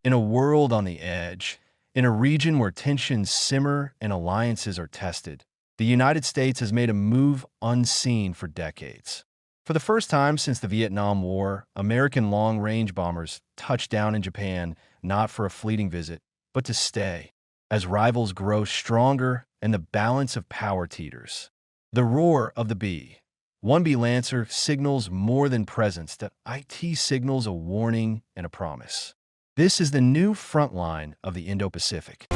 In a world on the edge, in a region where tensions simmer and alliances are tested, the United States has made a move unseen for decades. For the first time since the Vietnam War, American long-range bombers touched down in Japan not for a fleeting visit, but to stay, as rivals grow stronger and the balance of power teeters. The roar of the B-1B Lancer signals more than presence, that it signals a warning and a promise. This is the new front line of the Indo-Pacific.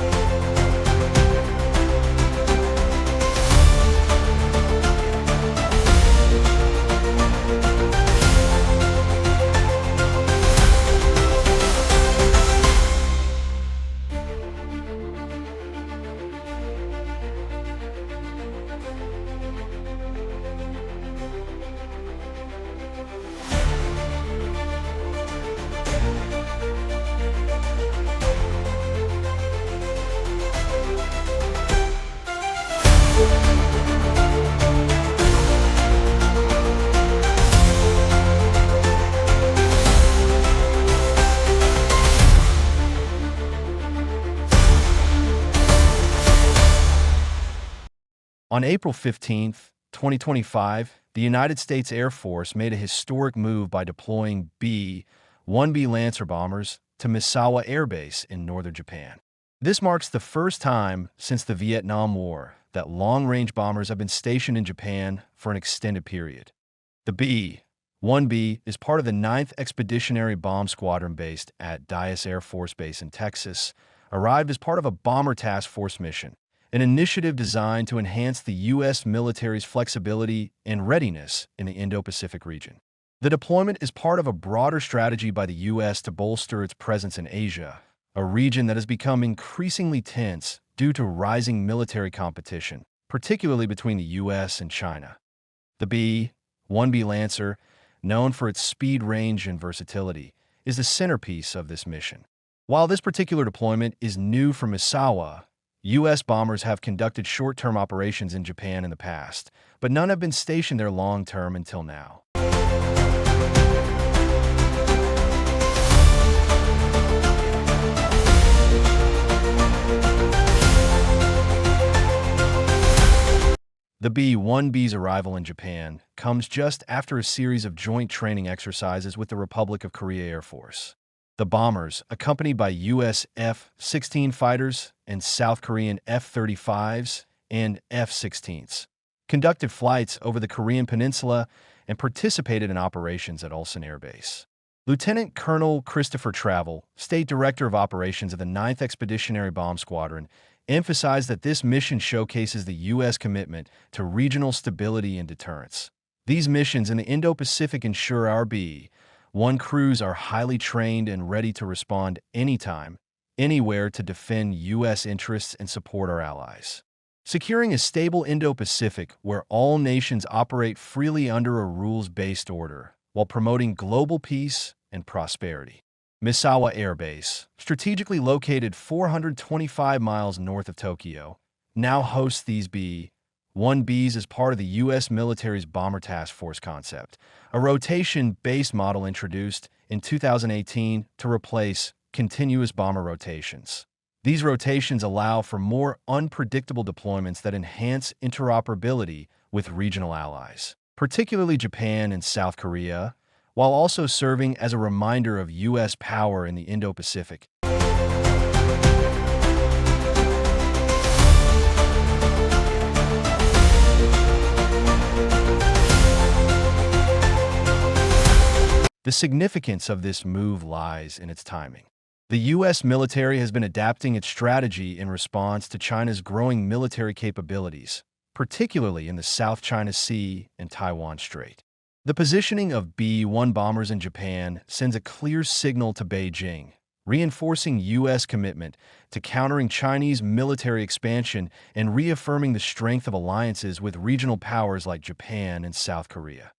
On April 15, 2025, the United States Air Force made a historic move by deploying B-1B Lancer bombers to Misawa Air Base in northern Japan. This marks the first time since the Vietnam War that long-range bombers have been stationed in Japan for an extended period. The B-1B is part of the 9th Expeditionary Bomb Squadron based at Dyess Air Force Base in Texas, arrived as part of a Bomber Task Force mission, an initiative designed to enhance the U.S. military's flexibility and readiness in the Indo-Pacific region. The deployment is part of a broader strategy by the U.S. to bolster its presence in Asia, a region that has become increasingly tense due to rising military competition, particularly between the U.S. and China. The B-1B Lancer, known for its speed, range, and versatility, is the centerpiece of this mission. While this particular deployment is new for Misawa, U.S. bombers have conducted short-term operations in Japan in the past, but none have been stationed there long-term until now. The B-1B's arrival in Japan comes just after a series of joint training exercises with the Republic of Korea Air Force. The bombers, accompanied by U.S. F-16 fighters and South Korean F-35s and F-16s, conducted flights over the Korean peninsula and participated in operations at Ulsan Air Base. Lieutenant Colonel Christopher Travel, State Director of Operations of the 9th Expeditionary Bomb Squadron, emphasized that this mission showcases the U.S. commitment to regional stability and deterrence. These missions in the Indo-Pacific ensure our B-1 crews are highly trained and ready to respond anytime, anywhere to defend U.S. interests and support our allies. Securing a stable Indo-Pacific where all nations operate freely under a rules-based order while promoting global peace and prosperity. Misawa Air Base, strategically located 425 miles north of Tokyo, now hosts these B-1Bs as part of the U.S. military's Bomber Task Force concept, a rotation-based model introduced in 2018 to replace continuous bomber rotations. These rotations allow for more unpredictable deployments that enhance interoperability with regional allies, particularly Japan and South Korea, while also serving as a reminder of U.S. power in the Indo-Pacific. The significance of this move lies in its timing. The U.S. military has been adapting its strategy in response to China's growing military capabilities, particularly in the South China Sea and Taiwan Strait. The positioning of B-1 bombers in Japan sends a clear signal to Beijing, reinforcing U.S. commitment to countering Chinese military expansion and reaffirming the strength of alliances with regional powers like Japan and South Korea.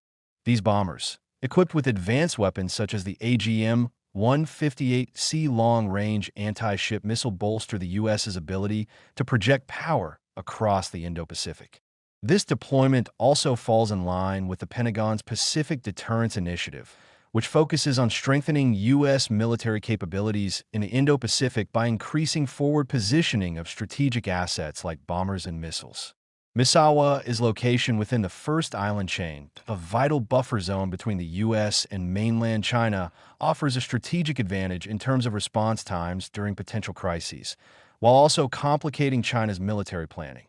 These bombers, equipped with advanced weapons such as the AGM-158C long-range anti-ship missile, bolster the U.S.'s ability to project power across the Indo-Pacific. This deployment also falls in line with the Pentagon's Pacific Deterrence Initiative, which focuses on strengthening U.S. military capabilities in the Indo-Pacific by increasing forward positioning of strategic assets like bombers and missiles. Misawa is location within the first island chain. A vital buffer zone between the U.S. and mainland China offers a strategic advantage in terms of response times during potential crises, while also complicating China's military planning.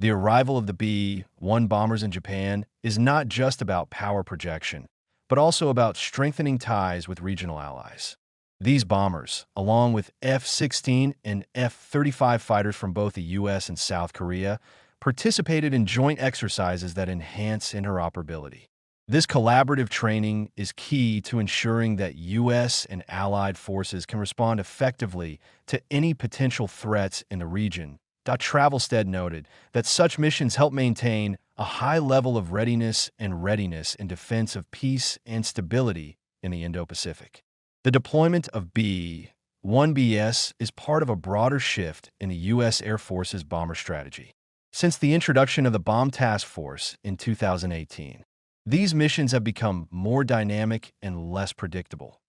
The arrival of the B-1 bombers in Japan is not just about power projection, but also about strengthening ties with regional allies. These bombers, along with F-16 and F-35 fighters from both the U.S. and South Korea, participated in joint exercises that enhance interoperability. This collaborative training is key to ensuring that U.S. and allied forces can respond effectively to any potential threats in the region. Travelstead noted that such missions help maintain a high level of readiness in defense of peace and stability in the Indo-Pacific. The deployment of B-1BS is part of a broader shift in the U.S. Air Force's bomber strategy. Since the introduction of the Bomb Task Force in 2018, these missions have become more dynamic and less predictable.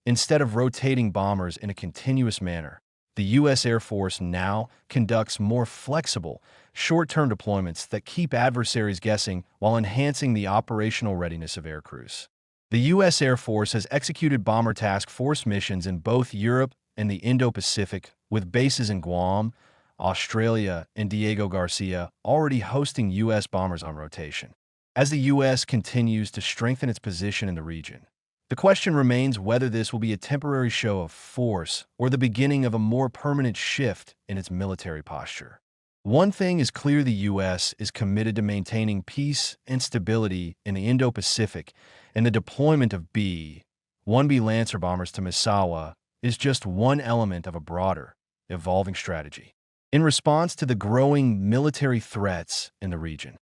Instead of rotating bombers in a continuous manner, the U.S. Air Force now conducts more flexible, short-term deployments that keep adversaries guessing while enhancing the operational readiness of aircrews. The U.S. Air Force has executed Bomber Task Force missions in both Europe and the Indo-Pacific, with bases in Guam, Australia, and Diego Garcia already hosting U.S. bombers on rotation. As the U.S. continues to strengthen its position in the region, the question remains whether this will be a temporary show of force or the beginning of a more permanent shift in its military posture. One thing is clear: the U.S. is committed to maintaining peace and stability in the Indo-Pacific, and the deployment of B-1B Lancer bombers to Misawa is just one element of a broader, evolving strategy. In response to the growing military threats in the region,